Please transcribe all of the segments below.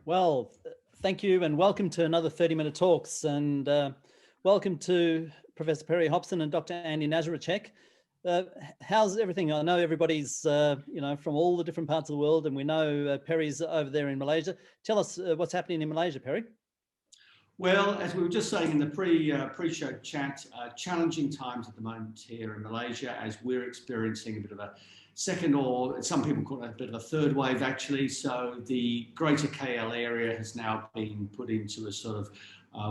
Well, thank you and welcome to another 30-minute talks and welcome to Professor Perry Hobson and Dr. Andy Nazarechuk. How's everything? I know everybody's, from all the different parts of the world, and we know Perry's over there in Malaysia. Tell us what's happening in Malaysia, Perry. Well, as we were just saying in the pre-show chat, challenging times at the moment here in Malaysia as we're experiencing a bit of a second, or some people call it a bit of a third wave actually. So the greater KL area has now been put into a sort of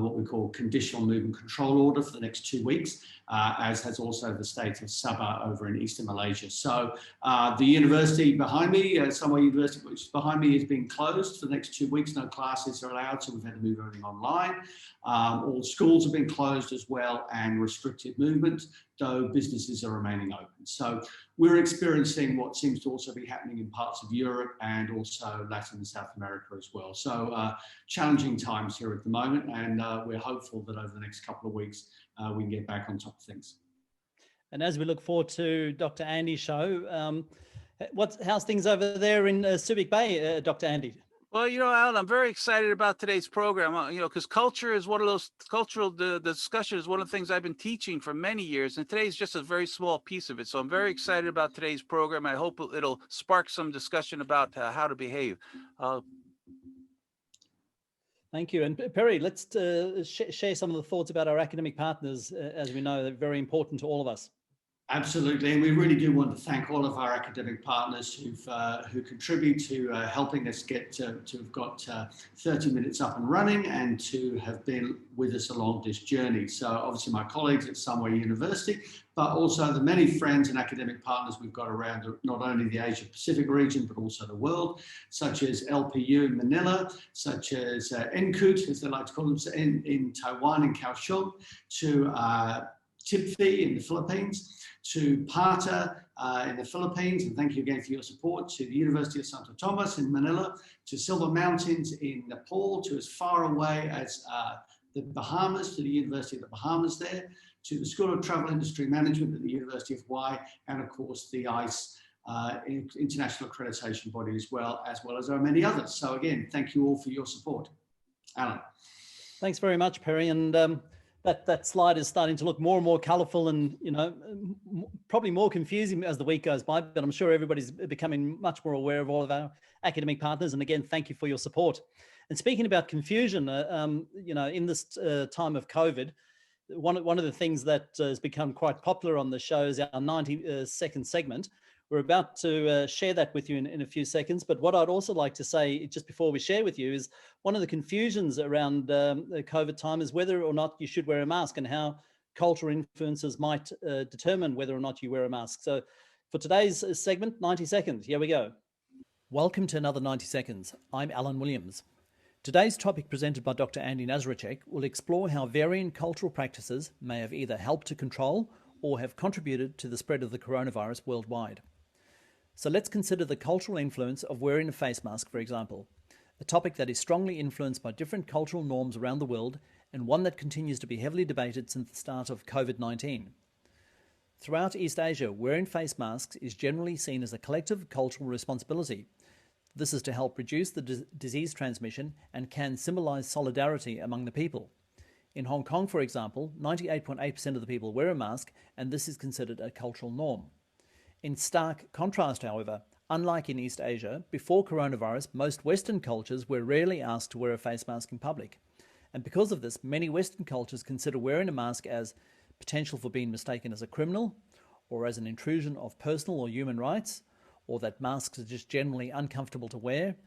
what we call conditional movement control order for the next 2 weeks, as has also the state of Sabah over in eastern Malaysia. So the university behind me, Samoa University, which is behind me, is being closed for the next 2 weeks. No classes are allowed, so we've had to move everything online. All schools have been closed as well and restricted movement, though businesses are remaining open. So we're experiencing what seems to also be happening in parts of Europe and also Latin and South America as well. So challenging times here at the moment, and we're hopeful that over the next couple of weeks we can get back on top of things. And as we look forward to Dr. Andy's show, how's things over there in Subic Bay, Dr. Andy? Well, Alan, I'm very excited about today's program, because culture is one of those the discussion is one of the things I've been teaching for many years, and today's just a very small piece of it. So I'm very excited about today's program. I hope it'll spark some discussion about how to behave. Thank you. And Perry, let's share some of the thoughts about our academic partners. As we know, they're very important to all of us. Absolutely, and we really do want to thank all of our academic partners who contribute to helping us get to have got 30 minutes up and running and to have been with us along this journey. So obviously my colleagues at Samoa University, but also the many friends and academic partners we've got around not only the Asia Pacific region, but also the world, such as LPU in Manila, such as NCUT, as they like to call them, in Taiwan, in Kaohsiung, to TIPFI in the Philippines, to PATA in the Philippines, and thank you again for your support, to the University of Santo Tomas in Manila, to Silver Mountains in Nepal, to as far away as the Bahamas, to the University of the Bahamas there, to the School of Travel Industry Management at the University of Hawaii, and of course the ICE international accreditation body as well as our many others. So again, thank you all for your support. Alan. Thanks very much, Perry. And that slide is starting to look more and more colourful and, probably more confusing as the week goes by, but I'm sure everybody's becoming much more aware of all of our academic partners. And again, thank you for your support. And speaking about confusion, in this time of COVID, one of the things that has become quite popular on the show is our 90-second segment. We're about to share that with you in a few seconds. But what I'd also like to say just before we share with you is one of the confusions around the COVID time is whether or not you should wear a mask and how cultural influences might determine whether or not you wear a mask. So for today's segment, 90 seconds, here we go. Welcome to another 90 seconds. I'm Alan Williams. Today's topic presented by Dr. Andy Nazarechuk will explore how varying cultural practices may have either helped to control or have contributed to the spread of the coronavirus worldwide. So let's consider the cultural influence of wearing a face mask, for example, a topic that is strongly influenced by different cultural norms around the world and one that continues to be heavily debated since the start of COVID-19. Throughout East Asia, wearing face masks is generally seen as a collective cultural responsibility. This is to help reduce the disease transmission and can symbolize solidarity among the people. In Hong Kong, for example, 98.8% of the people wear a mask, and this is considered a cultural norm. In stark contrast, however, unlike in East Asia, before coronavirus, most Western cultures were rarely asked to wear a face mask in public. And because of this, many Western cultures consider wearing a mask as potential for being mistaken as a criminal, or as an intrusion of personal or human rights, or that masks are just generally uncomfortable to wear,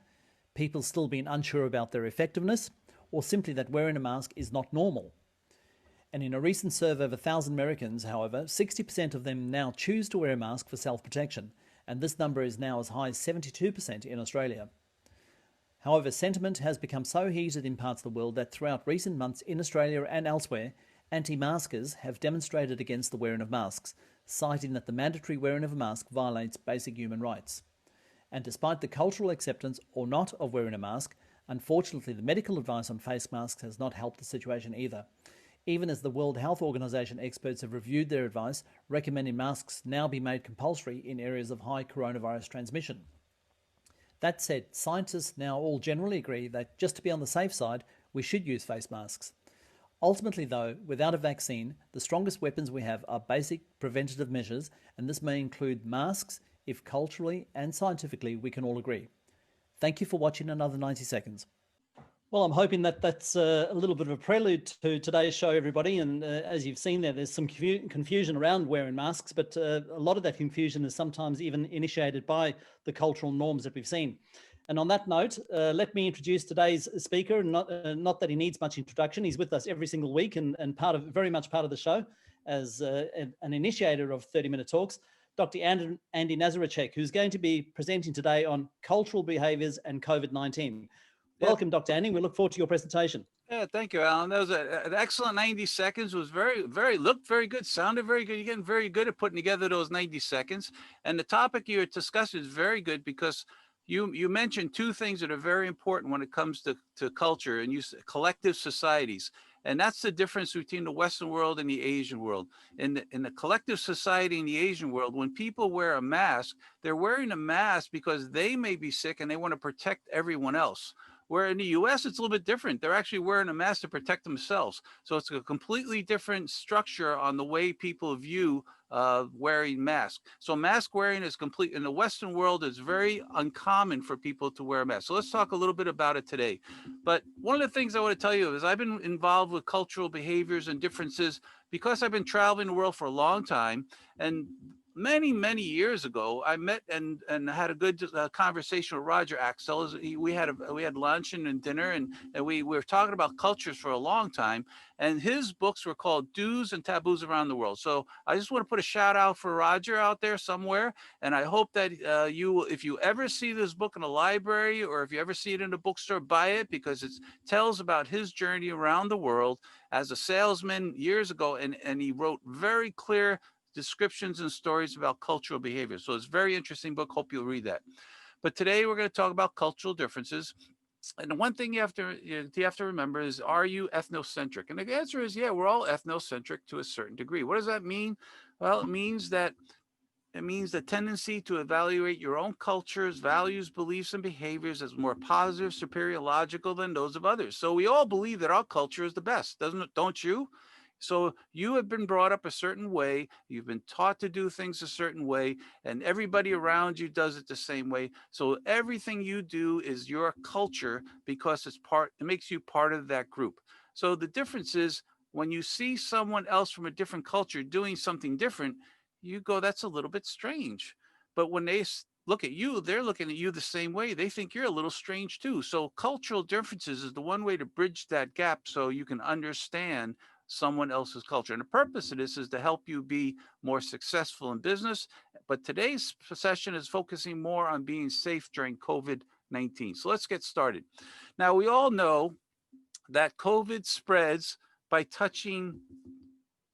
people still being unsure about their effectiveness, or simply that wearing a mask is not normal. And in a recent survey of 1,000 Americans, however, 60% of them now choose to wear a mask for self-protection, and this number is now as high as 72% in Australia. However, sentiment has become so heated in parts of the world that throughout recent months in Australia and elsewhere, anti-maskers have demonstrated against the wearing of masks, citing that the mandatory wearing of a mask violates basic human rights. And despite the cultural acceptance or not of wearing a mask, unfortunately the medical advice on face masks has not helped the situation either. Even as the World Health Organization experts have reviewed their advice, recommending masks now be made compulsory in areas of high coronavirus transmission. That said, scientists now all generally agree that just to be on the safe side, we should use face masks. Ultimately, though, without a vaccine, the strongest weapons we have are basic preventative measures, and this may include masks if culturally and scientifically we can all agree. Thank you for watching another 90 seconds. Well, I'm hoping that that's a little bit of a prelude to today's show, everybody. And as you've seen there's some confusion around wearing masks, but a lot of that confusion is sometimes even initiated by the cultural norms that we've seen. And on that note, let me introduce today's speaker. Not that he needs much introduction. He's with us every single week and very much part of the show as an initiator of 30-minute talks, Dr. Andy Nazarechuk, who's going to be presenting today on cultural behaviors and COVID-19. Welcome, Dr. Andy. We look forward to your presentation. Yeah, thank you, Alan. That was an excellent 90 seconds. Was looked very good, sounded very good. You're getting very good at putting together those 90 seconds. And the topic you're discussing is very good because you mentioned two things that are very important when it comes to culture and collective societies. And that's the difference between the Western world and the Asian world. In the collective society in the Asian world, when people wear a mask, they're wearing a mask because they may be sick and they want to protect everyone else. Where in the US, it's a little bit different. They're actually wearing a mask to protect themselves. So it's a completely different structure on the way people view wearing masks. So mask wearing is complete. In the Western world, it's very uncommon for people to wear a mask. So let's talk a little bit about it today. But one of the things I want to tell you is I've been involved with cultural behaviors and differences because I've been traveling the world for a long time. And many years ago, I met and had a good conversation with Roger Axel. We had lunch and dinner, and we were talking about cultures for a long time. And his books were called Do's and Taboos Around the World. So I just want to put a shout out for Roger out there somewhere. And I hope that if you ever see this book in a library or if you ever see it in a bookstore, buy it because it tells about his journey around the world as a salesman years ago. And he wrote very clear descriptions and stories about cultural behavior. So it's a very interesting book. Hope you'll read that. But today we're going to talk about cultural differences. And the one thing you have to remember is, are you ethnocentric? And the answer is, yeah, we're all ethnocentric to a certain degree. What does that mean? Well, it means the tendency to evaluate your own cultures, values, beliefs, and behaviors as more positive, superior, logical than those of others. So we all believe that our culture is the best, don't you? So you have been brought up a certain way, you've been taught to do things a certain way, and everybody around you does it the same way. So everything you do is your culture because it makes you part of that group. So the difference is when you see someone else from a different culture doing something different, you go, that's a little bit strange. But when they look at you, they're looking at you the same way. They think you're a little strange too. So cultural differences is the one way to bridge that gap so you can understand someone else's culture. And the purpose of this is to help you be more successful in business. But today's session is focusing more on being safe during COVID-19. So let's get started. Now, we all know that COVID spreads by touching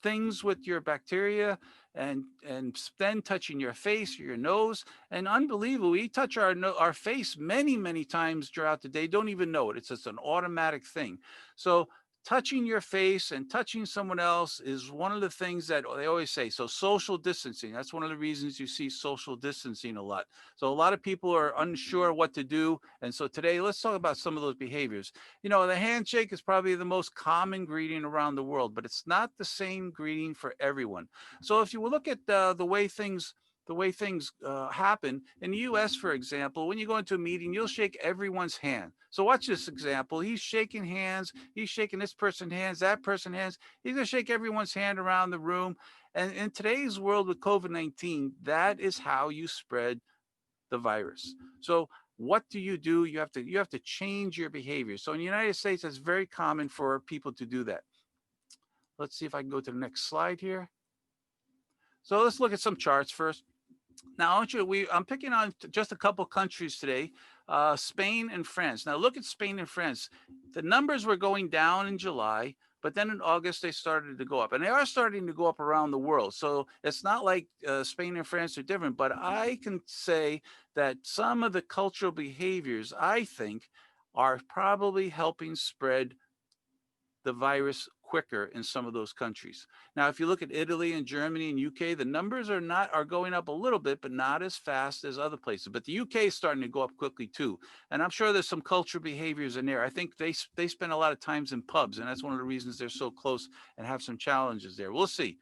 things with your bacteria and then touching your face or your nose. And unbelievably, we touch our face many times throughout the day, don't even know it. It's just an automatic thing. So touching your face and touching someone else is one of the things that they always say. So social distancing, that's one of the reasons you see social distancing a lot. So a lot of people are unsure what to do. And so today, let's talk about some of those behaviors. You know, the handshake is probably the most common greeting around the world, but it's not the same greeting for everyone. So if you will look at the way things happen in the US, for example, when you go into a meeting, you'll shake everyone's hand. So watch this example. He's shaking hands. He's shaking this person's hands, that person's hands. He's going to shake everyone's hand around the room. And in today's world with COVID-19, that is how you spread the virus. So what do? You have to change your behavior. So in the United States, it's very common for people to do that. Let's see if I can go to the next slide here. So let's look at some charts first. Now, I'm picking on just a couple countries today, Spain and France. Now, look at Spain and France. The numbers were going down in July, but then in August, they started to go up. And they are starting to go up around the world. So it's not like Spain and France are different. But I can say that some of the cultural behaviors, I think, are probably helping spread the virus quicker in some of those countries. Now, if you look at Italy and Germany and UK, the numbers are going up a little bit, but not as fast as other places. But the UK is starting to go up quickly too. And I'm sure there's some cultural behaviors in there. I think they spend a lot of times in pubs, and that's one of the reasons they're so close and have some challenges there. We'll see.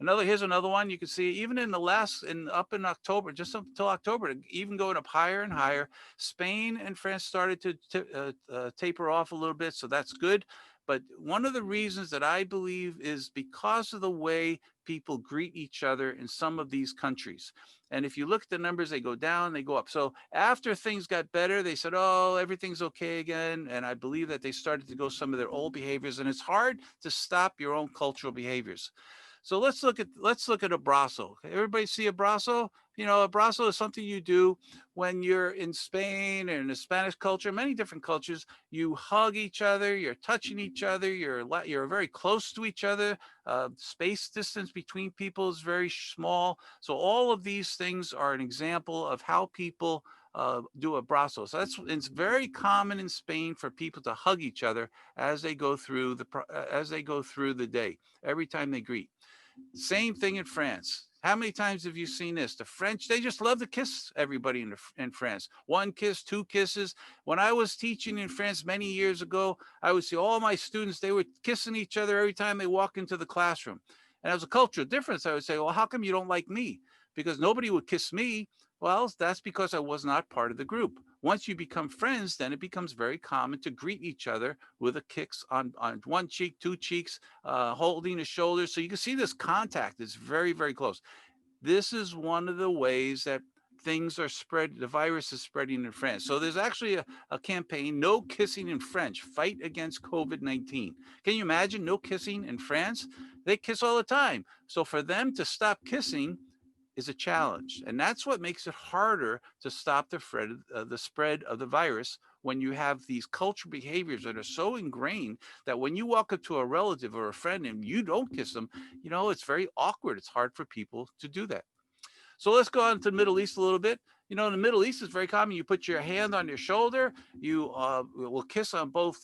Here's another one. You can see even in up in October, just until October, even going up higher and higher. Spain and France started to taper off a little bit, so that's good. But one of the reasons that I believe is because of the way people greet each other in some of these countries. And if you look at the numbers, they go down, they go up. So after things got better, they said, oh, everything's okay again. And I believe that they started to go some of their old behaviors, and it's hard to stop your own cultural behaviors. So let's look at a brasso. Everybody see a brasso? You know, a brasso is something you do when you're in Spain or in the Spanish culture, many different cultures. You hug each other, you're touching each other, you're very close to each other. Space distance between people is very small. So all of these things are an example of how people do a brasso. So it's very common in Spain for people to hug each other as they go through the day, every time they greet. Same thing in France. How many times have you seen this? The French, they just love to kiss everybody in France. One kiss, two kisses. When I was teaching in France many years ago, I would see all my students, they were kissing each other every time they walk into the classroom. And as a cultural difference, I would say, well, how come you don't like me? Because nobody would kiss me. Well, that's because I was not part of the group. Once you become friends, then it becomes very common to greet each other with a kiss on one cheek, two cheeks, holding the shoulders. So you can see this contact is very, very close. This is one of the ways that things are spread. The virus is spreading in France. So there's actually a campaign, no kissing in French, fight against COVID-19. Can you imagine no kissing in France? They kiss all the time. So for them to stop kissing is a challenge. And that's what makes it harder to stop the spread of the virus when you have these cultural behaviors that are so ingrained that when you walk up to a relative or a friend and you don't kiss them, you know, it's very awkward. It's hard for people to do that. So let's go on to the Middle East a little bit. You know, in the Middle East, it's very common. You put your hand on your shoulder. You will kiss on both,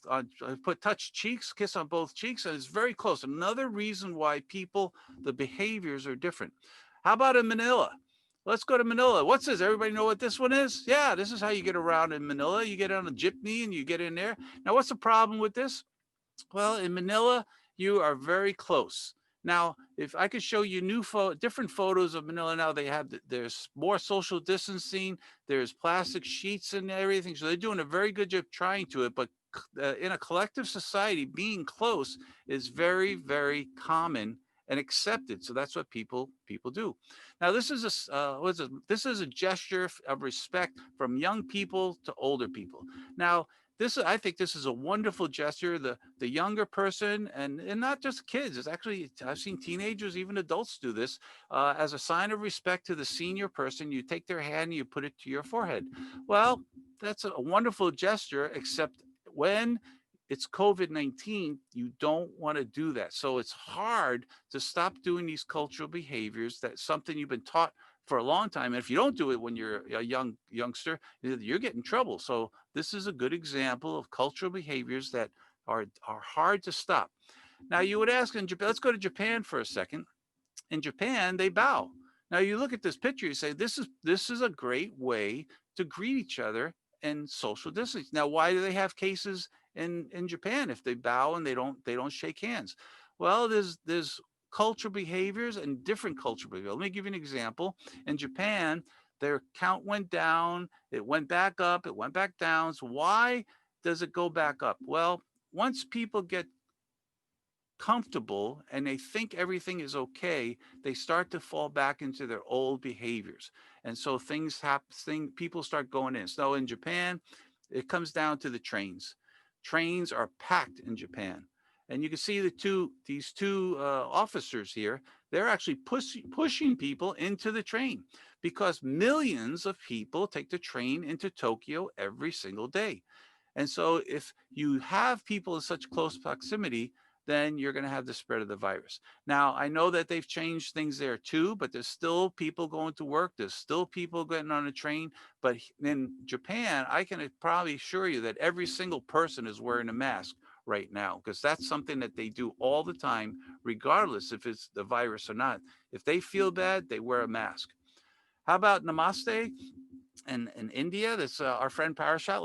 touch cheeks, kiss on both cheeks, and it's very close. Another reason why the behaviors are different. How about in Manila? Let's go to Manila. What's this? Everybody know what this one is? Yeah, this is how you get around in Manila. You get on a jeepney and you get in there. Now, what's the problem with this? Well, in Manila, you are very close. Now, if I could show you different photos of Manila now, there's more social distancing, there's plastic sheets and everything. So they're doing a very good job trying to it. But in a collective society, being close is very, very common and accepted. So that's what people do. Now, this is a gesture of respect from young people to older people. Now, I think this is a wonderful gesture. The younger person and not just kids. It's actually, I've seen teenagers, even adults do this as a sign of respect to the senior person. You take their hand and you put it to your forehead. Well, that's a wonderful gesture, except when it's COVID-19, you don't want to do that. So it's hard to stop doing these cultural behaviors. That's something you've been taught for a long time. And if you don't do it when you're a youngster, you're getting in trouble. So this is a good example of cultural behaviors that are hard to stop. Now you would ask in Japan, let's go to Japan for a second. In Japan, they bow. Now you look at this picture, you say, this is a great way to greet each other and social distance. Now, why do they have cases in Japan if they bow and they don't shake hands? Well, there's cultural behaviors and different cultural behaviors. Let me give you an example. In Japan, their count went down, it went back up, it went back down. So why does it go back up? Well, once people get comfortable and they think everything is okay, they start to fall back into their old behaviors. And so things happen, people start going in. So in Japan, it comes down to the trains. Trains are packed in Japan. And you can see these two officers here, they're actually pushing people into the train because millions of people take the train into Tokyo every single day. And so if you have people in such close proximity, then you're going to have the spread of the virus. Now, I know that they've changed things there too, but there's still people going to work. There's still people getting on a train. But in Japan, I can probably assure you that every single person is wearing a mask right now, because that's something that they do all the time, regardless if it's the virus or not. If they feel bad, they wear a mask. How about Namaste? In India, that's our friend Parashat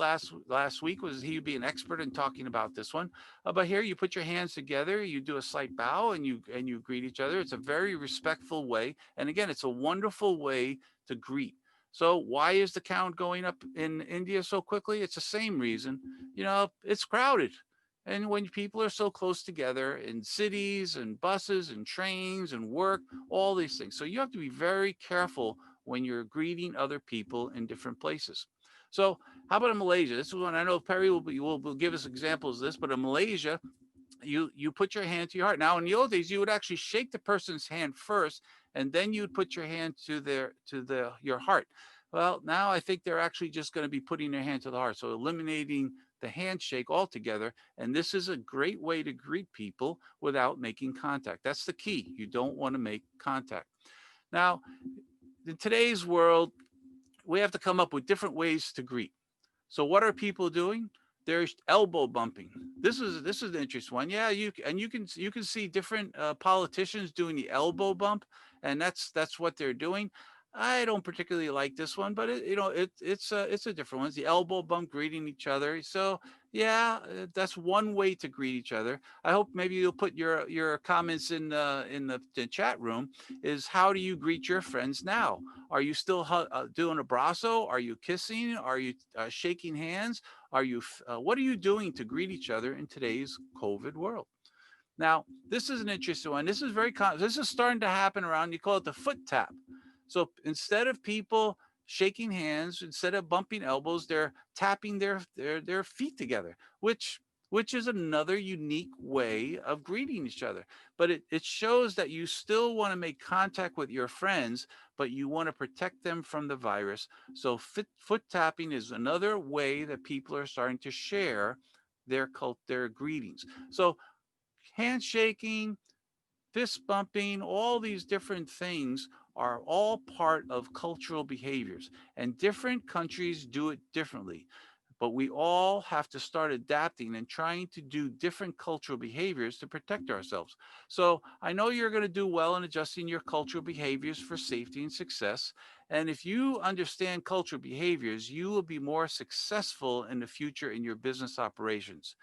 last week was he would be an expert in talking about this one. But here you put your hands together, you do a slight bow, and you greet each other. It's a very respectful way, and again, it's a wonderful way to greet. So why is the count going up in India so quickly? It's the same reason. You know, it's crowded. And when people are so close together in cities and buses and trains and work, all these things. So you have to be very careful when you're greeting other people in different places. So how about in Malaysia? This is one I know Perry will give us examples of this, but in Malaysia, you put your hand to your heart. Now, in the old days, you would actually shake the person's hand first, and then you'd put your hand to your heart. Well, now I think they're actually just going to be putting their hand to the heart, so eliminating the handshake altogether. And this is a great way to greet people without making contact. That's the key. You don't want to make contact. Now, in today's world, we have to come up with different ways to greet. So what are people doing? There's elbow bumping. This is an interesting one. Yeah, you can see different politicians doing the elbow bump, and that's what they're doing. I don't particularly like this one, but it's a different one. It's the elbow bump, greeting each other. So yeah, that's one way to greet each other. I hope maybe you'll put your comments in the chat room. Is how do you greet your friends now? Are you still doing a abrazo? Are you kissing? Are you shaking hands? Are you what are you doing to greet each other in today's COVID world? Now, this is an interesting one. This is this is starting to happen around. You call it the foot tap. So instead of people shaking hands, instead of bumping elbows, they're tapping their feet together, which is another unique way of greeting each other. But it shows that you still want to make contact with your friends, but you want to protect them from the virus. So foot tapping is another way that people are starting to share their greetings. So handshaking, fist bumping, all these different things are all part of cultural behaviors, and different countries do it differently. But we all have to start adapting and trying to do different cultural behaviors to protect ourselves. So I know you're going to do well in adjusting your cultural behaviors for safety and success. And if you understand cultural behaviors, you will be more successful in the future in your business operations.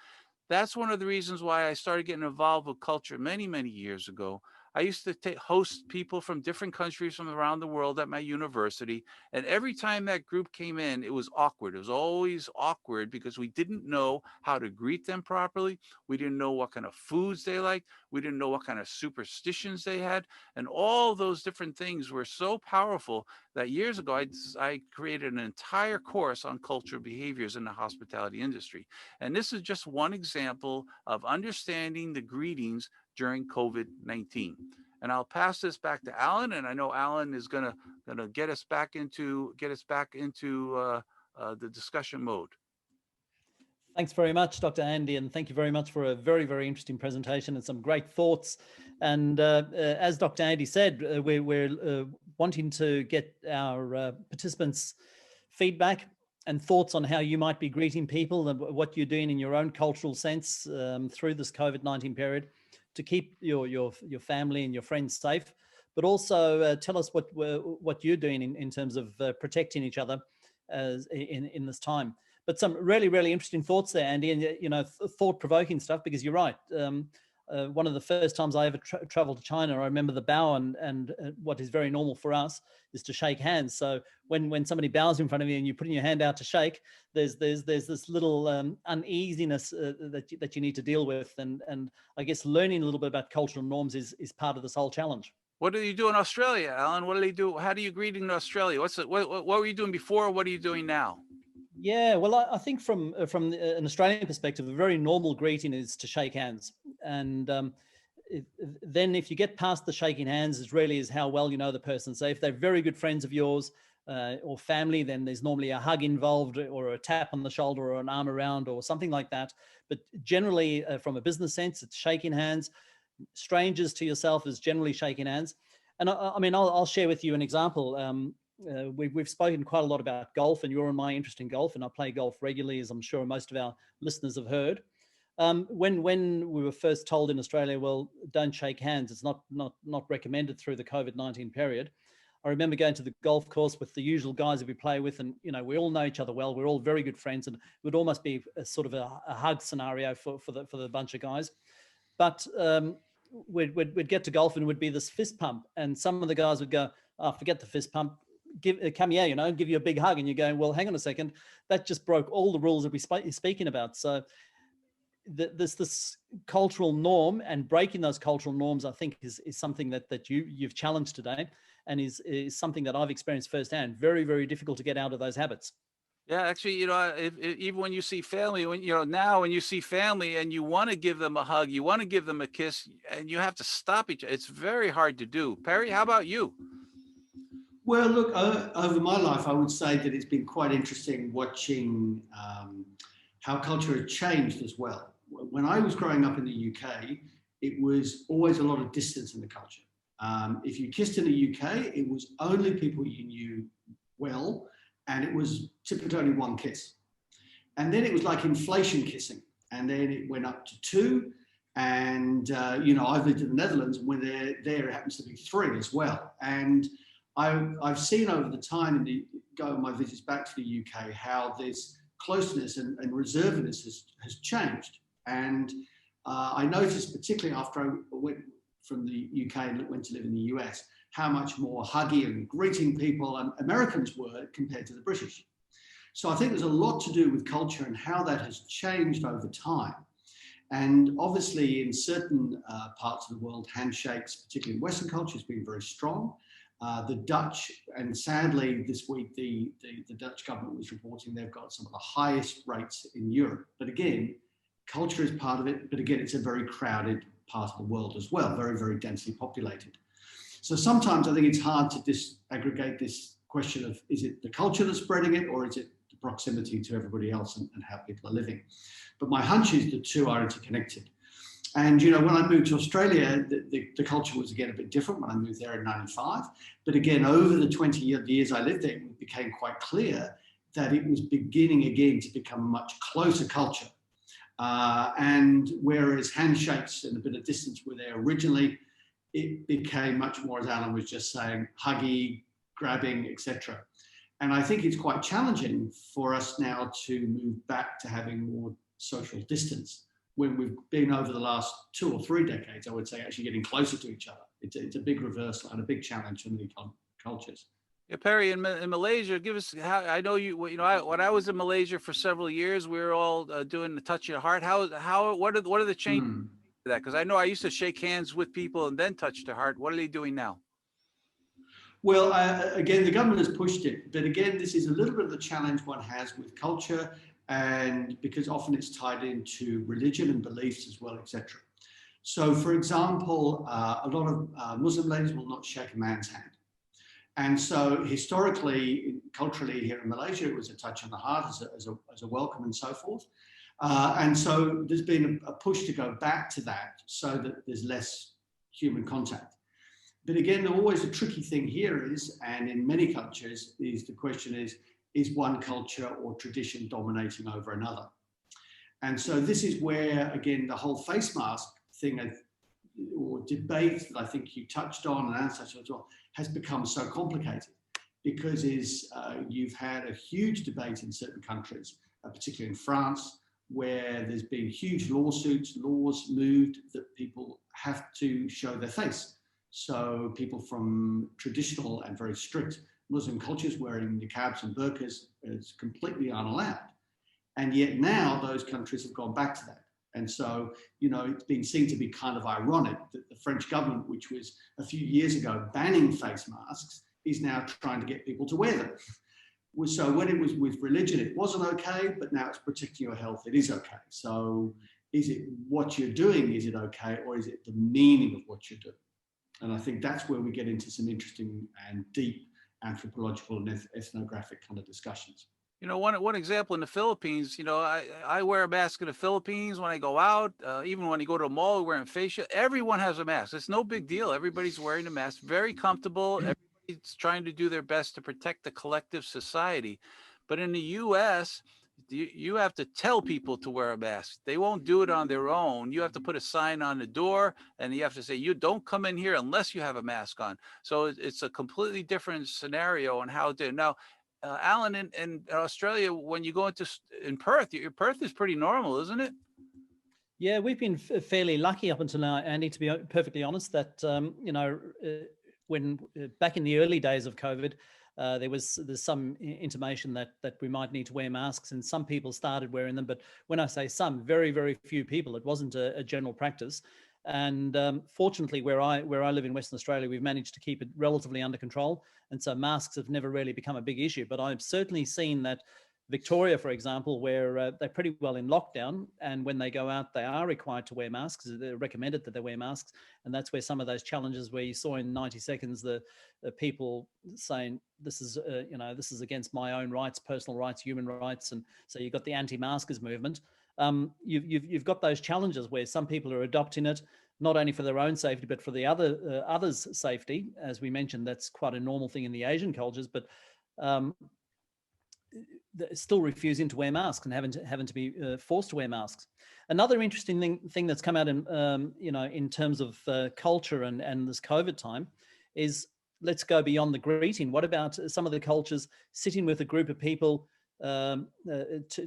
That's one of the reasons why I started getting involved with culture many, many years ago. I used to host people from different countries from around the world at my university. And every time that group came in, it was awkward. It was always awkward because we didn't know how to greet them properly. We didn't know what kind of foods they liked. We didn't know what kind of superstitions they had. And all those different things were so powerful that years ago, I created an entire course on cultural behaviors in the hospitality industry. And this is just one example of understanding the greetings during COVID-19. And I'll pass this back to Alan, and I know Alan is gonna get us back into the discussion mode. Thanks very much, Dr. Andy, and thank you very much for a very, very interesting presentation and some great thoughts. And as Dr. Andy said, we're wanting to get our participants' feedback and thoughts on how you might be greeting people and what you're doing in your own cultural sense through this COVID-19 period to keep your family and your friends safe, but also tell us what you're doing in terms of protecting each other in this time. But some really, really interesting thoughts there, Andy, and thought-provoking stuff, because you're right. One of the first times I ever traveled to China, I remember the bow and what is very normal for us is to shake hands. So when somebody bows in front of you and you're putting your hand out to shake, there's this little uneasiness that you need to deal with. And I guess learning a little bit about cultural norms is part of this whole challenge. What do you do in Australia, Alan? What do they do? How do you greet in Australia? What were you doing before? What are you doing now? Yeah, well, I think from an Australian perspective, a very normal greeting is to shake hands. And then if you get past the shaking hands, it really is how well you know the person. So if they're very good friends of yours, or family, then there's normally a hug involved or a tap on the shoulder or an arm around or something like that. But generally, from a business sense, it's shaking hands. Strangers to yourself is generally shaking hands. And I mean, I'll share with you an example. We've spoken quite a lot about golf, and you're in my interest in golf, and I play golf regularly, as I'm sure most of our listeners have heard. When we were first told in Australia, well, don't shake hands, it's not recommended through the COVID-19 period. I remember going to the golf course with the usual guys that we play with, and we all know each other well. We're all very good friends, and it would almost be a sort of a hug scenario for the bunch of guys. But we'd get to golf and it would be this fist pump, and some of the guys would go, "Oh, forget the fist pump. Come here, give you a big hug." And you're going, "Well, hang on a second, that just broke all the rules that we're speaking about." So this cultural norm, and breaking those cultural norms, I think is something that you've challenged today, and is something that I've experienced firsthand. Very, very difficult to get out of those habits. Yeah, actually, if even when you see family, when you see family and you want to give them a hug, you want to give them a kiss, and you have to stop each other. It's very hard to do. Perry, how about you? Well, look, over my life, I would say that it's been quite interesting watching how culture has changed as well. When I was growing up in the UK, it was always a lot of distance in the culture. If you kissed in the UK, it was only people you knew well, and it was typically only one kiss. And then it was like inflation kissing, and then it went up to 2. And I've lived in the Netherlands, and when they're there, it happens to be 3 as well. And I've seen over the time going my visits back to the UK how this closeness and reservedness has changed. And I noticed, particularly after I went from the UK and went to live in the US, how much more huggy and greeting people Americans were compared to the British. So I think there's a lot to do with culture and how that has changed over time. And obviously in certain parts of the world, handshakes, particularly in Western culture, has been very strong. The Dutch, and sadly this week the Dutch government was reporting they've got some of the highest rates in Europe. But again, culture is part of it, but again, it's a very crowded part of the world as well, very, very densely populated. So sometimes I think it's hard to disaggregate this question of, is it the culture that's spreading it, or is it the proximity to everybody else and how people are living? But my hunch is the two are interconnected. And, when I moved to Australia, the culture was again a bit different when I moved there in 95. But again, over the 20 years I lived there, it became quite clear that it was beginning again to become a much closer culture. And whereas handshakes and a bit of distance were there originally, it became much more, as Alan was just saying, huggy, grabbing, etc. And I think it's quite challenging for us now to move back to having more social distance, when we've been over the last 2 or 3 decades, I would say, actually getting closer to each other. It's a big reversal and a big challenge for many cultures. Yeah, Perry, in Malaysia, give us how I know you. When I was in Malaysia for several years, we were all doing the touch your heart. What are the changes to that? Because I know I used to shake hands with people and then touch their heart. What are they doing now? Well, again, the government has pushed it, but again, this is a little bit of the challenge one has with culture, and because often it's tied into religion and beliefs as well, etc. So, for example, a lot of Muslim ladies will not shake a man's hand. And so historically, culturally here in Malaysia, it was a touch on the heart as a welcome and so forth. And so there's been a push to go back to that so that there's less human contact. But again, always a tricky thing here is, and in many cultures, is the question is one culture or tradition dominating over another? And so this is where, again, the whole face mask thing or debate that I think you touched on and Anne touched on as well has become so complicated, because you've had a huge debate in certain countries, particularly in France, where there's been huge lawsuits, laws moved that people have to show their face. So people from traditional and very strict Muslim cultures wearing niqabs and burqas is completely unallowed. And yet now those countries have gone back to that. And so, it's been seen to be kind of ironic that the French government, which was a few years ago banning face masks, is now trying to get people to wear them. So when it was with religion, it wasn't okay, but now it's protecting your health, it is okay. So is it what you're doing, is it okay, or is it the meaning of what you're doing? And I think that's where we get into some interesting and deep anthropological and ethnographic kind of discussions. You know, one example in the Philippines, you know, I wear a mask in the Philippines when I go out, even when you go to a mall, wearing face shield. Everyone has a mask. It's no big deal. Everybody's wearing a mask, very comfortable. Everybody's trying to do their best to protect the collective society. But in the US, you have to tell people to wear a mask. They won't do it on their own. You have to put a sign on the door and you have to say, you don't come in here unless you have a mask on. So it's a completely different scenario on how to now. Alan, in Australia, when you go in Perth, Perth is pretty normal, isn't it? Yeah, we've been fairly lucky up until now, Andy, to be perfectly honest, that, you know, when back in the early days of COVID, there's some intimation that we might need to wear masks, and some people started wearing them. But when I say some, very, very few people. It wasn't a general practice. And fortunately, where I live in Western Australia, we've managed to keep it relatively under control. And so masks have never really become a big issue. But I've certainly seen that Victoria, for example, where they're pretty well in lockdown, and when they go out, they are required to wear masks. They're recommended that they wear masks. And that's where some of those challenges where you saw in 90 seconds, the people saying, this is, you know, this is against my own rights, personal rights, human rights. And so you've got the anti-maskers movement. You've got those challenges where some people are adopting it, not only for their own safety, but for the others' safety. As we mentioned, that's quite a normal thing in the Asian cultures, but still refusing to wear masks and having to be forced to wear masks. Another interesting thing that's come out in, you know, in terms of culture and this COVID time is, let's go beyond the greeting. What about some of the cultures sitting with a group of people to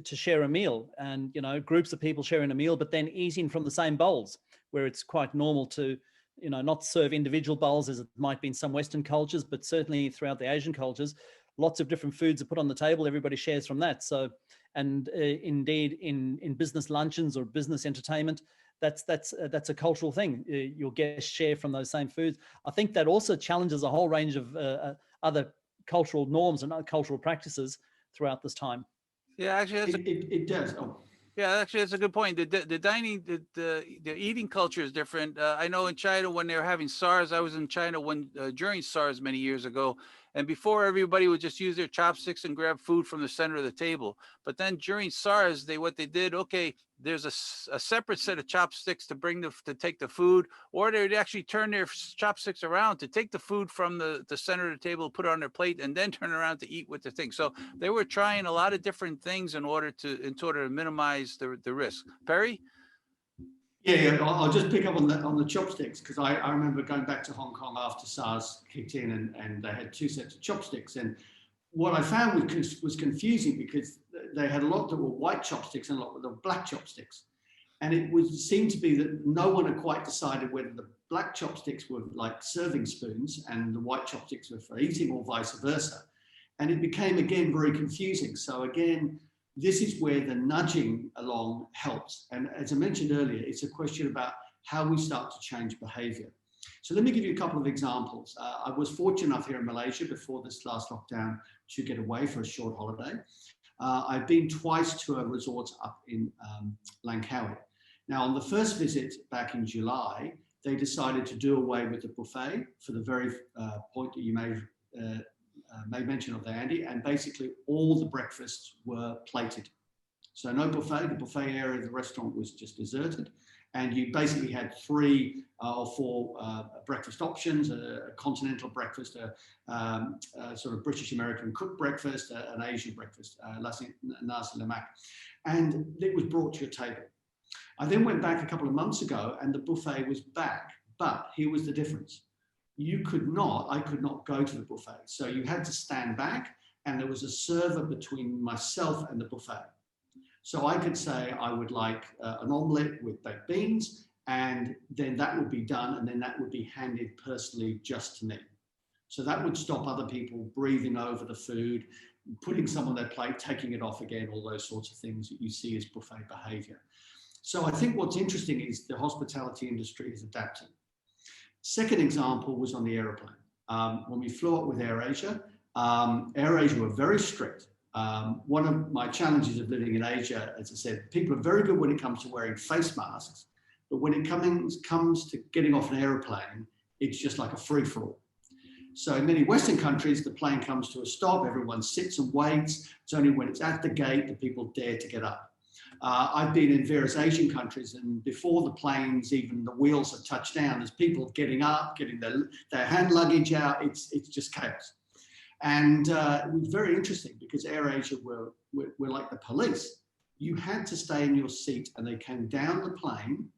share a meal, and, you know, groups of people sharing a meal, but then eating from the same bowls, where it's quite normal to, you know, not serve individual bowls as it might be in some Western cultures, but certainly throughout the Asian cultures, lots of different foods are put on the table. Everybody shares from that. So, and indeed in business luncheons or business entertainment, that's a cultural thing. Your guests share from those same foods. I think that also challenges a whole range of other cultural norms and other cultural practices throughout this time. Yeah, actually, it does. Oh. Yeah, actually, that's a good point. The dining, the eating culture is different. I know in China, when they were having SARS, I was in China during SARS many years ago, and before, everybody would just use their chopsticks and grab food from the center of the table. But then during SARS, what they did, okay, there's a separate set of chopsticks to take the food, or they would actually turn their chopsticks around to take the food from the center of the table, put it on their plate, and then turn around to eat with the thing. So they were trying a lot of different things in order to minimize the risk. Perry? Yeah, I'll just pick up on the chopsticks, because I remember going back to Hong Kong after SARS kicked in, and they had two sets of chopsticks. And what I found was confusing, because they had a lot that were white chopsticks and a lot that were black chopsticks. And it seemed to be that no one had quite decided whether the black chopsticks were like serving spoons and the white chopsticks were for eating, or vice versa. And it became, again, very confusing. So again, this is where the nudging along helps. And as I mentioned earlier, it's a question about how we start to change behavior. So let me give you a couple of examples. I was fortunate enough here in Malaysia before this last lockdown to get away for a short holiday. I've been twice to a resort up in Langkawi. Now, on the first visit back in July, they decided to do away with the buffet for the very point that you made mention of there, Andy, and basically all the breakfasts were plated. So no buffet. The buffet area of the restaurant was just deserted, and you basically had 3 or 4 breakfast options: a continental breakfast, a sort of British American cooked breakfast, an Asian breakfast, nasi lemak, and it was brought to your table. I then went back a couple of months ago, and the buffet was back, but here was the difference. I could not go to the buffet. So you had to stand back, and there was a server between myself and the buffet. So I could say I would like an omelette with baked beans, and then that would be done, and then that would be handed personally just to me. So that would stop other people breathing over the food, putting some on their plate, taking it off again, all those sorts of things that you see as buffet behavior. So I think what's interesting is the hospitality industry is adapting. Second example was on the aeroplane. When we flew up with AirAsia were very strict. One of my challenges of living in Asia, as I said, people are very good when it comes to wearing face masks, but when it comes to getting off an aeroplane, it's just like a free-for-all. So in many Western countries, the plane comes to a stop, everyone sits and waits. It's only when it's at the gate that people dare to get up. I've been in various Asian countries, and before the planes, even the wheels have touched down, there's people getting up, getting their hand luggage out. It's just chaos. And it was very interesting because AirAsia were like the police. You had to stay in your seat, and they came down the plane,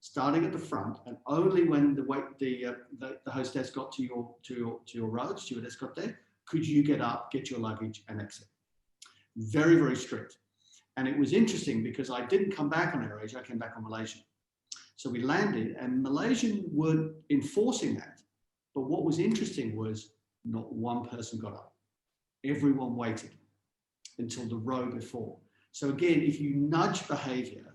starting at the front, and only when the hostess got to your row, stewardess got there, could you get up, get your luggage, and exit. Very, very strict. And it was interesting because I didn't come back on AirAsia, I came back on Malaysia. So we landed, and Malaysians weren't enforcing that. But what was interesting was not one person got up. Everyone waited until the row before. So again, if you nudge behavior,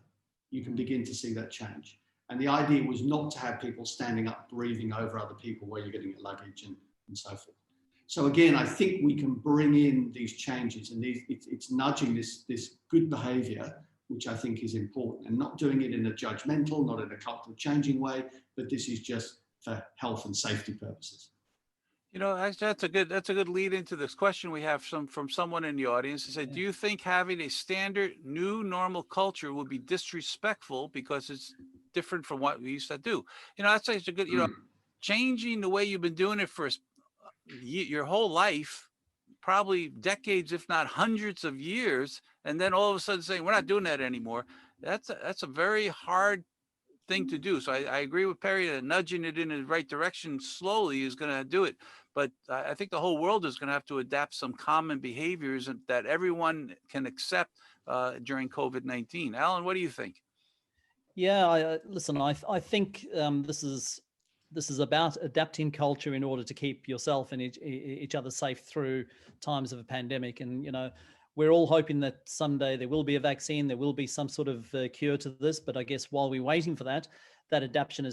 you can begin to see that change. And the idea was not to have people standing up, breathing over other people while you're getting your luggage and so forth. So again, I think we can bring in these changes, and it's nudging this good behavior, which I think is important, and not doing it in a judgmental, not in a cultural changing way, but this is just for health and safety purposes. You know, that's a good lead into this question we have from someone in the audience. They said, do you think having a standard new normal culture would be disrespectful because it's different from what we used to do? You know, that's such a good, you know, changing the way you've been doing it for your whole life, probably decades, if not hundreds of years, and then all of a sudden saying we're not doing that anymore. That's a very hard thing to do. So I agree with Perry that nudging it in the right direction slowly is going to do it. But I think the whole world is going to have to adapt some common behaviors that everyone can accept during COVID-19. Alan, what do you think? Yeah, listen, I think this is about adapting culture in order to keep yourself and each other safe through times of a pandemic. And, you know, we're all hoping that someday there will be a vaccine, there will be some sort of cure to this. But I guess while we're waiting for that, that adaptation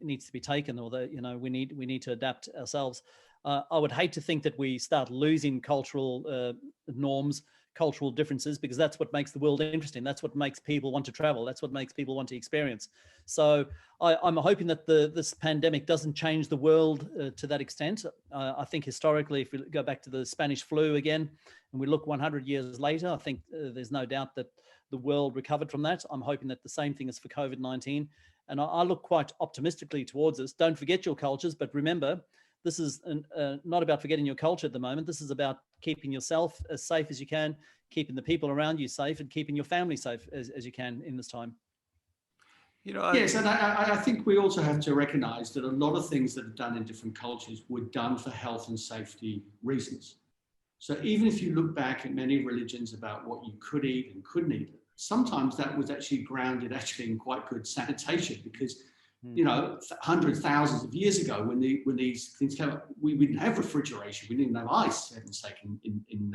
needs to be taken, or that, you know, we need to adapt ourselves. I would hate to think that we start losing cultural norms, cultural differences, because that's what makes the world interesting. That's what makes people want to travel. That's what makes people want to experience. So I'm hoping that this pandemic doesn't change the world to that extent. I think historically, if we go back to the Spanish flu again, and we look 100 years later, I think there's no doubt that the world recovered from that. I'm hoping that the same thing is for COVID-19. And I look quite optimistically towards this. Don't forget your cultures, but remember, this is not about forgetting your culture at the moment. This is about keeping yourself as safe as you can, keeping the people around you safe, and keeping your family safe as you can in this time. You know, yes, and I think we also have to recognize that a lot of things that are done in different cultures were done for health and safety reasons. So even if you look back at many religions about what you could eat and couldn't eat, sometimes that was actually grounded in quite good sanitation, because you know, hundreds, thousands of years ago, when these things came up, we didn't have refrigeration, we didn't have ice, for heaven's sake, in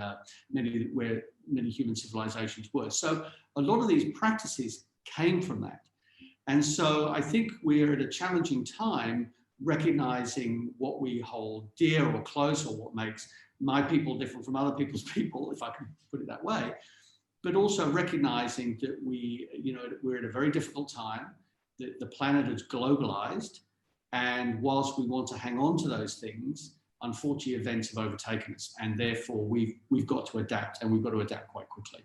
where many human civilizations were. So a lot of these practices came from that. And so I think we're at a challenging time recognizing what we hold dear or close, or what makes my people different from other people's people, if I can put it that way, but also recognizing that we're at a very difficult time. The planet is globalized, and whilst we want to hang on to those things, unfortunately events have overtaken us, and therefore we've got to adapt, and we've got to adapt quite quickly.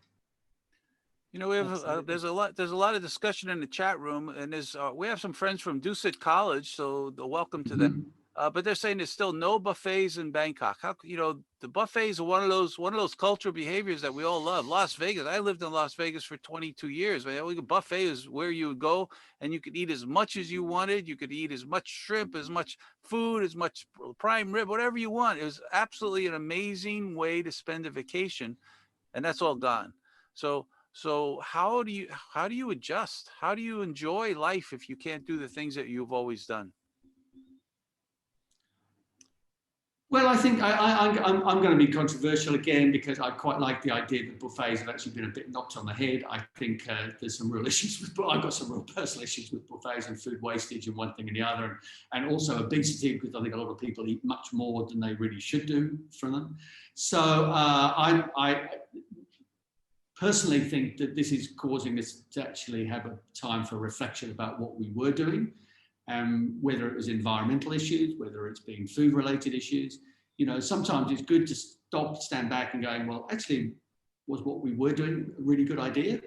You know, we have there's a lot of discussion in the chat room, and we have some friends from Dusit College, so welcome to them. But they're saying there's still no buffets in Bangkok. How, you know, the buffets are one of those cultural behaviors that we all love. Las Vegas, I lived in Las Vegas for 22 years. Buffet is where you would go and you could eat as much as you wanted. You could eat as much shrimp, as much food, as much prime rib, whatever you want. It was absolutely an amazing way to spend a vacation, and that's all gone. So how do you adjust? How do you enjoy life if you can't do the things that you've always done? Well, I think I'm going to be controversial again, because I quite like the idea that buffets have actually been a bit knocked on the head. I think there's some real issues with, I've got some real personal issues with buffets and food wastage and one thing and the other, and also obesity, because I think a lot of people eat much more than they really should do from them. So I personally think that this is causing us to actually have a time for reflection about what we were doing. whether it was environmental issues, whether it's been food-related issues. You know, sometimes it's good to stand back and going, well, actually, was what we were doing a really good idea?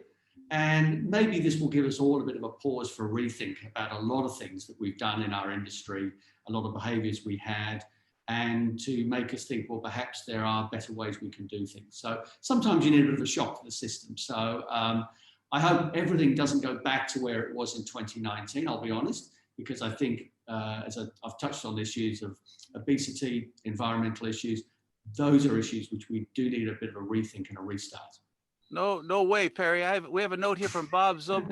And maybe this will give us all a bit of a pause for a rethink about a lot of things that we've done in our industry, a lot of behaviours we had, and to make us think, well, perhaps there are better ways we can do things. So sometimes you need a bit of a shock to the system. So I hope everything doesn't go back to where it was in 2019, I'll be honest, because I think, as I've touched on issues of obesity, environmental issues, those are issues which we do need a bit of a rethink and a restart. No way, Perry. We have a note here from Bob Zub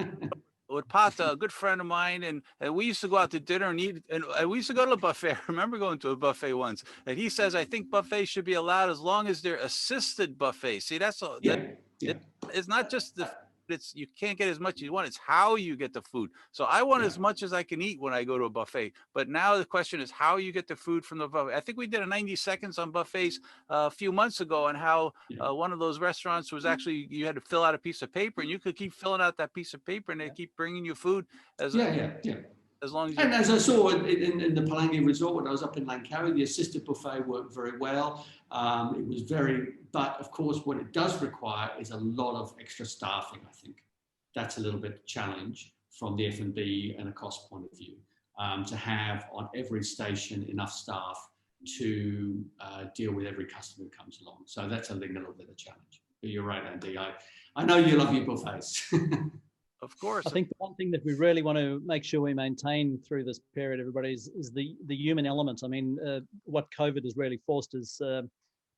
with Pata, a good friend of mine, and we used to go out to dinner and eat, and we used to go to a buffet. I remember going to a buffet once, and he says, I think buffets should be allowed as long as they're assisted buffets. See, that's all. Yeah. It's not just you can't get as much as you want. It's how you get the food. So I want as much as I can eat when I go to a buffet. But now the question is how you get the food from the buffet. I think we did a 90 seconds on buffets a few months ago, and how one of those restaurants was actually, you had to fill out a piece of paper, and you could keep filling out that piece of paper, and they keep bringing you food as long as you. And as I saw in the Palangi Resort when I was up in Langkawi, the assisted buffet worked very well. It was but of course, what it does require is a lot of extra staffing. I think that's a little bit of a challenge from the F&B and a cost point of view, to have on every station enough staff to deal with every customer who comes along. So that's a little bit of a challenge. But you're right, Andy. I know you love your buffets. Of course. I think the one thing that we really want to make sure we maintain through this period, everybody, is the human element. I mean, what COVID has really forced is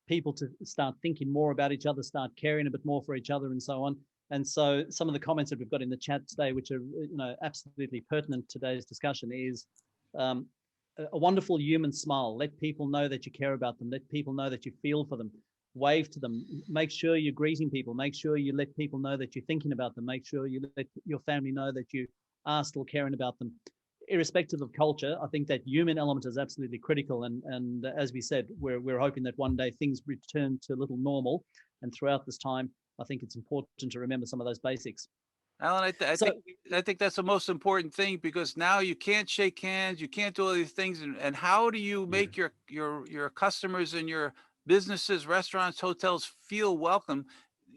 people to start thinking more about each other, start caring a bit more for each other, and so on. And so some of the comments that we've got in the chat today, which are absolutely pertinent to today's discussion, is a wonderful human smile. Let people know that you care about them. Let people know that you feel for them. Wave to them. Make sure you're greeting people. Make sure you let people know that you're thinking about them. Make sure you let your family know that you are still caring about them. Irrespective of culture, I think that human element is absolutely critical. And as we said, we're hoping that one day things return to a little normal. And throughout this time, I think it's important to remember some of those basics. Alan, I think that's the most important thing, because now you can't shake hands, you can't do all these things, and how do you make your customers and your businesses, restaurants, hotels feel welcome?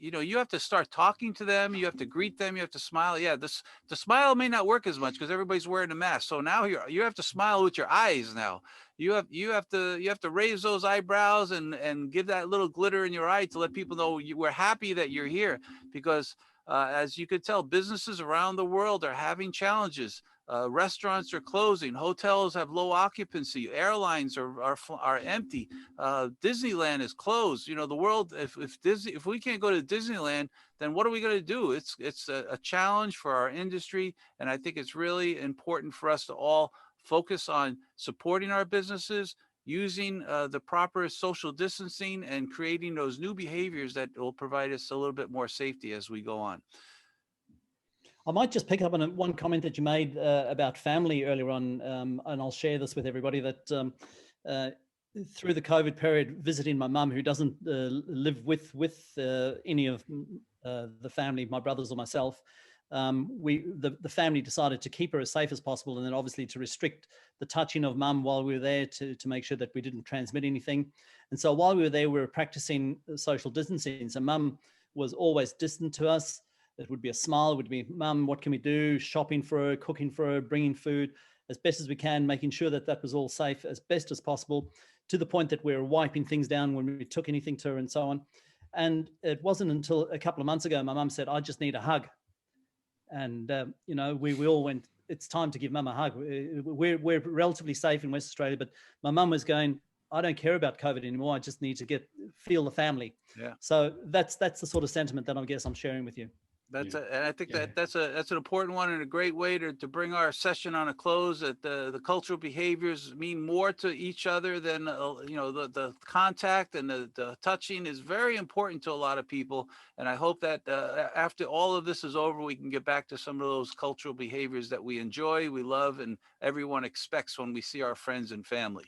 You have to start talking to them, you have to greet them, you have to smile. Yeah, the smile may not work as much because everybody's wearing a mask. So now you have to smile with your eyes now. You have to raise those eyebrows and give that little glitter in your eye to let people know we're happy that you're here, because as you could tell, businesses around the world are having challenges. Restaurants are closing. Hotels have low occupancy. Airlines are empty. Disneyland is closed. The world. If we can't go to Disneyland, then what are we going to do? It's a challenge for our industry, and I think it's really important for us to all focus on supporting our businesses, using the proper social distancing, and creating those new behaviors that will provide us a little bit more safety as we go on. I might just pick up on one comment that you made about family earlier on, and I'll share this with everybody, that through the COVID period, visiting my mum, who doesn't live with any of the family, my brothers or myself, the family decided to keep her as safe as possible, and then obviously to restrict the touching of mum while we were there to make sure that we didn't transmit anything. And so while we were there, we were practicing social distancing. So mum was always distant to us. It would be a smile, it would be, mum, what can we do? Shopping for her, cooking for her, bringing food as best as we can, making sure that that was all safe as best as possible, to the point that we were wiping things down when we took anything to her and so on. And it wasn't until a couple of months ago, my mum said, I just need a hug. And, we all went, it's time to give mum a hug. We're relatively safe in West Australia, but my mum was going, I don't care about COVID anymore. I just need to feel the family. Yeah. So that's the sort of sentiment that I guess I'm sharing with you. And I think that's an important one, and a great way to bring our session on a close. That the cultural behaviors mean more to each other than the contact, and the touching is very important to a lot of people. And I hope that after all of this is over, we can get back to some of those cultural behaviors that we enjoy, we love, and everyone expects when we see our friends and family.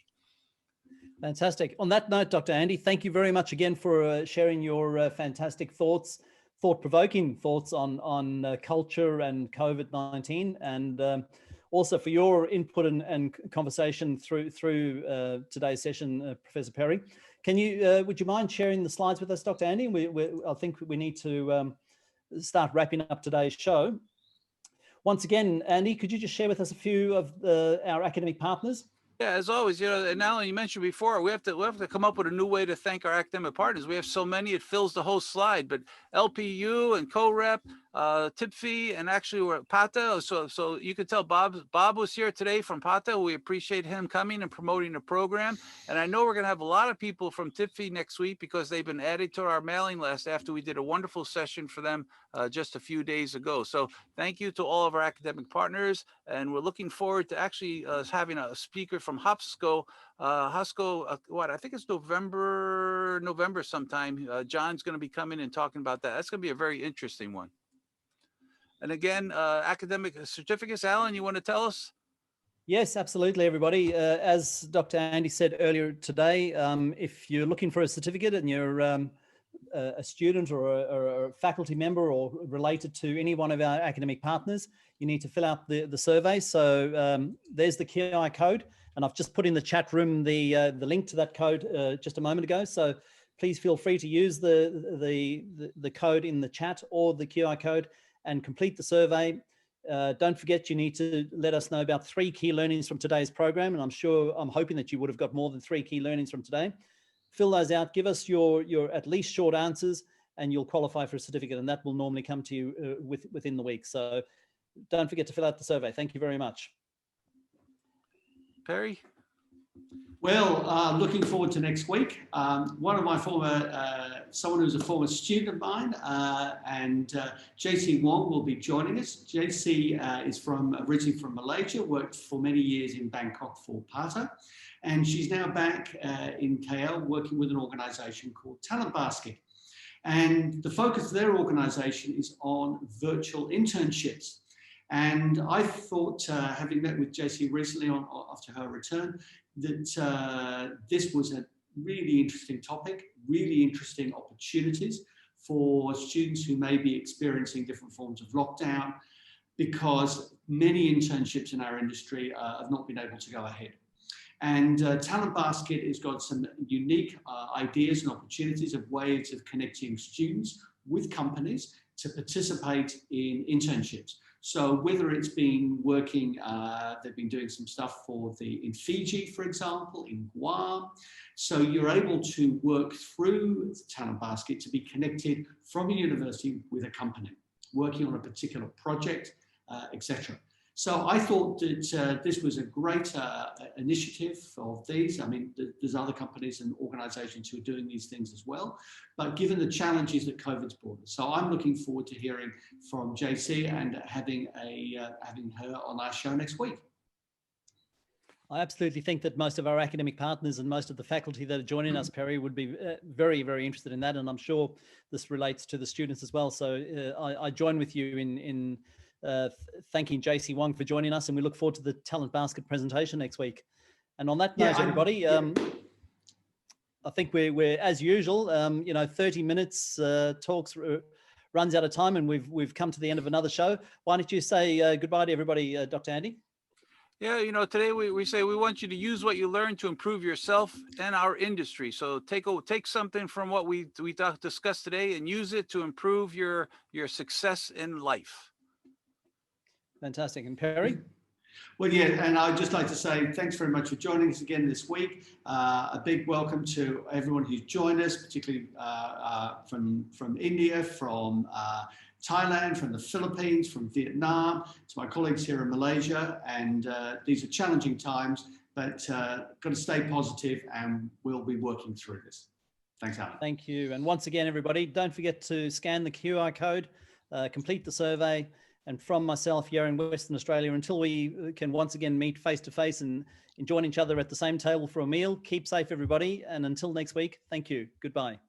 Fantastic. On that note, Dr. Andy, thank you very much again for sharing your fantastic thought-provoking thoughts on culture and COVID-19. And also for your input and conversation through today's session, Professor Perry. Can you, would you mind sharing the slides with us, Dr. Andy? I think we need to start wrapping up today's show. Once again, Andy, could you just share with us a few of our academic partners? Yeah, as always, you know, and Alan, you mentioned before, we have to come up with a new way to thank our academic partners. We have so many, it fills the whole slide, but LPU and co-rep, TIPFI, and actually we're at PATA. So you could tell Bob was here today from PATA. We appreciate him coming and promoting the program. And I know we're going to have a lot of people from TIPFI next week because they've been added to our mailing list after we did a wonderful session for them just a few days ago. So thank you to all of our academic partners. And we're looking forward to actually having a speaker from HOPSCO. What I think it's November sometime. John's going to be coming and talking about that. That's going to be a very interesting one. And again, academic certificates. Alan, you want to tell us? Yes, absolutely, everybody. As Dr. Andy said earlier today, if you're looking for a certificate and you're a student or a faculty member or related to any one of our academic partners, you need to fill out the survey. So there's the QI code, and I've just put in the chat room the link to that code just a moment ago. So please feel free to use the code in the chat or the QI code and complete the survey. Don't forget, you need to let us know about 3 key learnings from today's program, and I'm hoping that you would have got more than 3 key learnings from today. Fill those out, give us your at least short answers, and you'll qualify for a certificate, and that will normally come to you within the week. So don't forget to fill out the survey. Thank you very much. Perry? Well, looking forward to next week. One of my someone who's a former student of mine, and JC Wong will be joining us. JC is originally from Malaysia, worked for many years in Bangkok for PATA, and she's now back in KL working with an organisation called Talent Basket. And the focus of their organisation is on virtual internships. And I thought, having met with JC recently after her return, that this was a really interesting topic, really interesting opportunities for students who may be experiencing different forms of lockdown, because many internships in our industry have not been able to go ahead. And Talent Basket has got some unique ideas and opportunities of ways of connecting students with companies to participate in internships. So whether it's been working, they've been doing some stuff in Fiji, for example, in Guam. So you're able to work through Talent Basket to be connected from a university with a company, working on a particular project, etc. So I thought that this was a great initiative of these. I mean, there's other companies and organizations who are doing these things as well, but given the challenges that COVID's brought us. So I'm looking forward to hearing from JC and having her on our show next week. I absolutely think that most of our academic partners and most of the faculty that are joining us, Perry, would be very, very interested in that. And I'm sure this relates to the students as well. So I join with you in thanking JC Wong for joining us, and we look forward to the Talent Basket presentation next week. And on that note, everybody, I think we're as usual, 30 minutes talks runs out of time, and we've come to the end of another show. Why don't you say goodbye to everybody, Dr. Andy? Yeah, today we say we want you to use what you learn to improve yourself and our industry. So take something from what we discussed today and use it to improve your success in life. Fantastic. And Perry? Well, yeah, and I'd just like to say thanks very much for joining us again this week. A big welcome to everyone who's joined us, particularly from India, from Thailand, from the Philippines, from Vietnam, to my colleagues here in Malaysia. And these are challenging times, but got to stay positive, and we'll be working through this. Thanks, Alan. Thank you. And once again, everybody, don't forget to scan the QR code, complete the survey. And from myself here in Western Australia, until we can once again meet face to face and join each other at the same table for a meal, keep safe, everybody. And until next week, thank you. Goodbye.